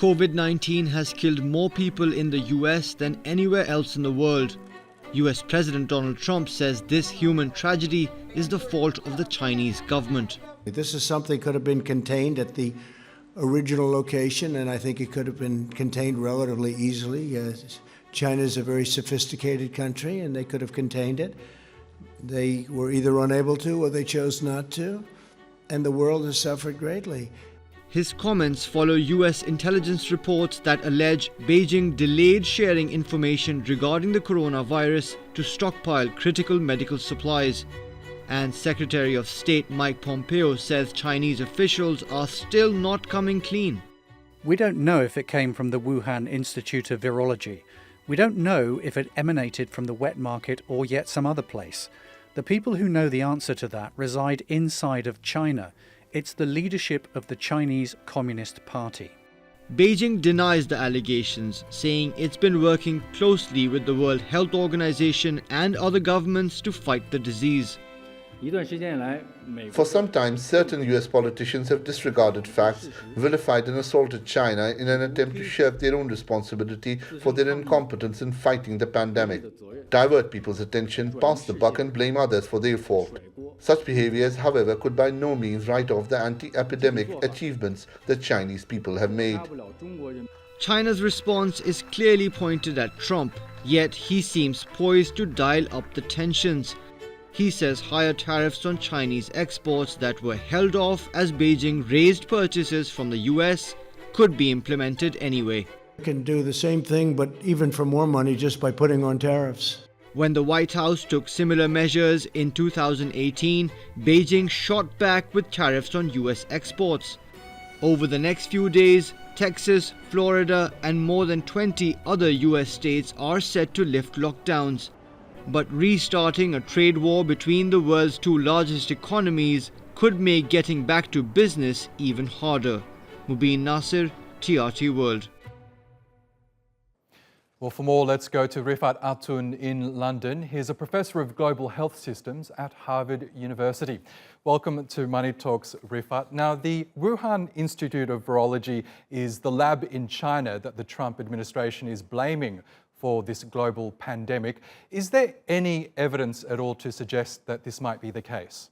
COVID-19 has killed more people in the US than anywhere else in the world. US President Donald Trump says this human tragedy is the fault of the Chinese government. This is something that could have been contained at the original location, and I think it could have been contained relatively easily. China is a very sophisticated country, and they could have contained it. They were either unable to or they chose not to, and the world has suffered greatly. His comments follow US intelligence reports that allege Beijing delayed sharing information regarding the coronavirus to stockpile critical medical supplies. And Secretary of State Mike Pompeo says Chinese officials are still not coming clean. We don't know if it came from the Wuhan Institute of Virology. We don't know if it emanated from the wet market or yet some other place. The people who know the answer to that reside inside of China. It's the leadership of the Chinese Communist Party. Beijing denies the allegations, saying it's been working closely with the World Health Organization and other governments to fight the disease. For some time, certain US politicians have disregarded facts, vilified and assaulted China in an attempt to shirk their own responsibility for their incompetence in fighting the pandemic, divert people's attention, pass the buck and blame others for their fault. Such behaviors, however, could by no means write off the anti-epidemic achievements the Chinese people have made. China's response is clearly pointed at Trump, yet he seems poised to dial up the tensions. He says higher tariffs on Chinese exports that were held off as Beijing raised purchases from the US could be implemented anyway. You can do the same thing, but even for more money, just by putting on tariffs. When the White House took similar measures in 2018, Beijing shot back with tariffs on US exports. Over the next few days, Texas, Florida, and more than 20 other US states are set to lift lockdowns. But restarting a trade war between the world's two largest economies could make getting back to business even harder. Mobin Nasir, TRT World. Well, for more, let's go to Rifat Atun in London. He's a professor of global health systems at Harvard University. Welcome to Money Talks, Rifat. Now, the Wuhan Institute of Virology is the lab in China that the Trump administration is blaming for this global pandemic. Is there any evidence at all to suggest that this might be the case?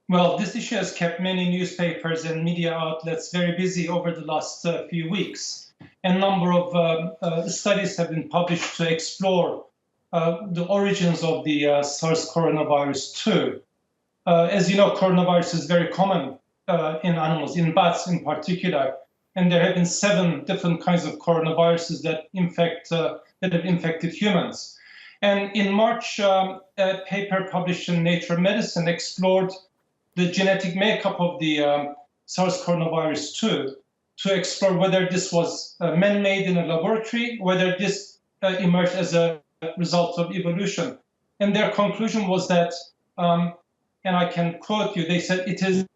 Well, this issue has kept many newspapers and media outlets very busy over the last few weeks. A number of studies have been published to explore the origins of the SARS coronavirus 2. As you know, coronavirus is very common in animals, in bats in particular. And there have been 7 different kinds of coronaviruses that have infected humans. And in March, a paper published in Nature Medicine explored the genetic makeup of the SARS coronavirus 2 to explore whether this was man-made in a laboratory, whether this emerged as a result of evolution. And their conclusion was that, and I can quote you, they said it is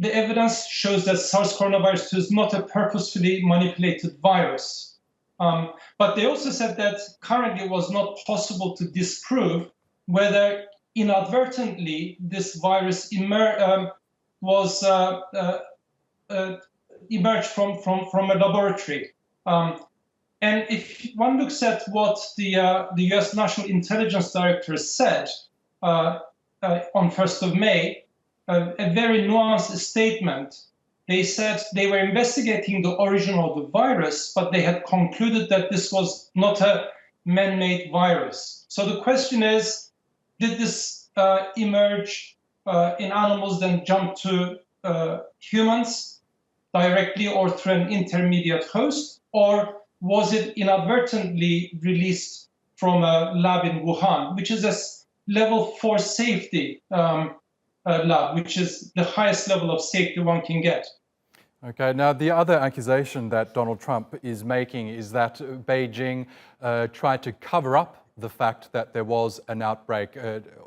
the evidence shows that SARS coronavirus 2 is not a purposefully manipulated virus. But they also said that currently it was not possible to disprove whether inadvertently this virus emerged from a laboratory. And if one looks at what the US National Intelligence Director said on 1st of May, a very nuanced statement. They said they were investigating the origin of the virus, but they had concluded that this was not a man-made virus. So the question is, did this emerge in animals, then jump to humans directly or through an intermediate host, or was it inadvertently released from a lab in Wuhan, which is a level 4 safety lab, which is the highest level of safety one can get. Okay, now the other accusation that Donald Trump is making is that Beijing tried to cover up the fact that there was an outbreak,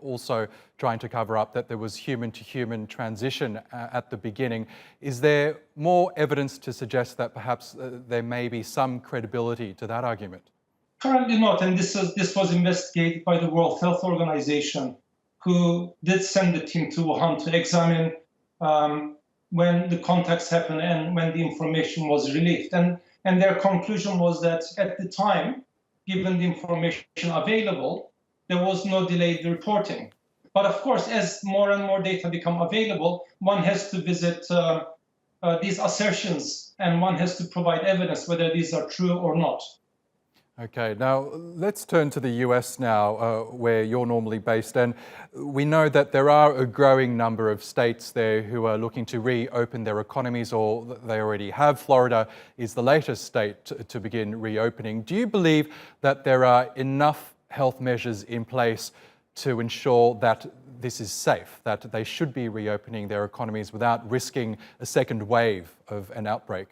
also trying to cover up that there was human-to-human transition at the beginning. Is there more evidence to suggest that perhaps there may be some credibility to that argument? Currently not, and this was investigated by the World Health Organization, who did send the team to Wuhan to examine when the contacts happened and when the information was released. And their conclusion was that at the time, given the information available, there was no delayed reporting. But of course, as more and more data become available, one has to visit these assertions and one has to provide evidence whether these are true or not. Okay, now let's turn to the US now, where you're normally based. And we know that there are a growing number of states there who are looking to reopen their economies, or they already have. Florida is the latest state to begin reopening. Do you believe that there are enough health measures in place to ensure that this is safe, that they should be reopening their economies without risking a second wave of an outbreak?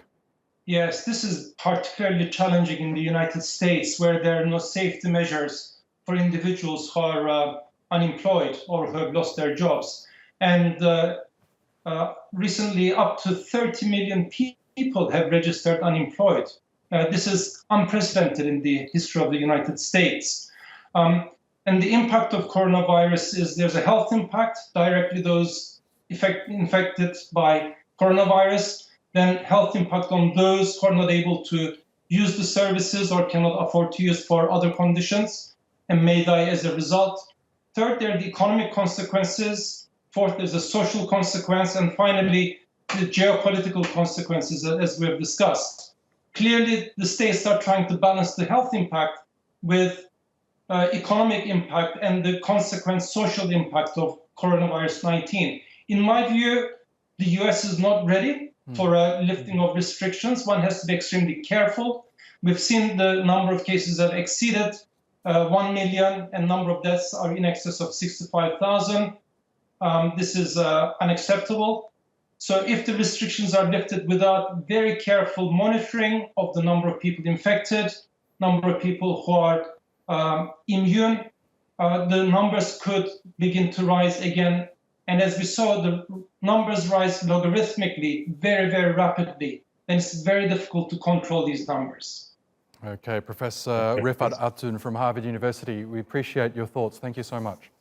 Yes, this is particularly challenging in the United States, where there are no safety measures for individuals who are unemployed or who have lost their jobs. And recently, up to 30 million people have registered unemployed. This is unprecedented in the history of the United States. And the impact of coronavirus is there's a health impact, directly those infected by coronavirus, then health impact on those who are not able to use the services or cannot afford to use for other conditions and may die as a result. Third, there are the economic consequences. Fourth, there's a social consequence. And finally, the geopolitical consequences, as we have discussed. Clearly, the states are trying to balance the health impact with economic impact and the consequent social impact of coronavirus 19. In my view, the US is not ready for a lifting of restrictions. One has to be extremely careful. We've seen the number of cases that exceeded 1 million, and number of deaths are in excess of 65,000. This is unacceptable. So if the restrictions are lifted without very careful monitoring of the number of people infected, number of people who are immune, the numbers could begin to rise again. And as we saw, the numbers rise logarithmically, very, very rapidly. And it's very difficult to control these numbers. Okay, Professor Rifat Atun from Harvard University, we appreciate your thoughts. Thank you so much.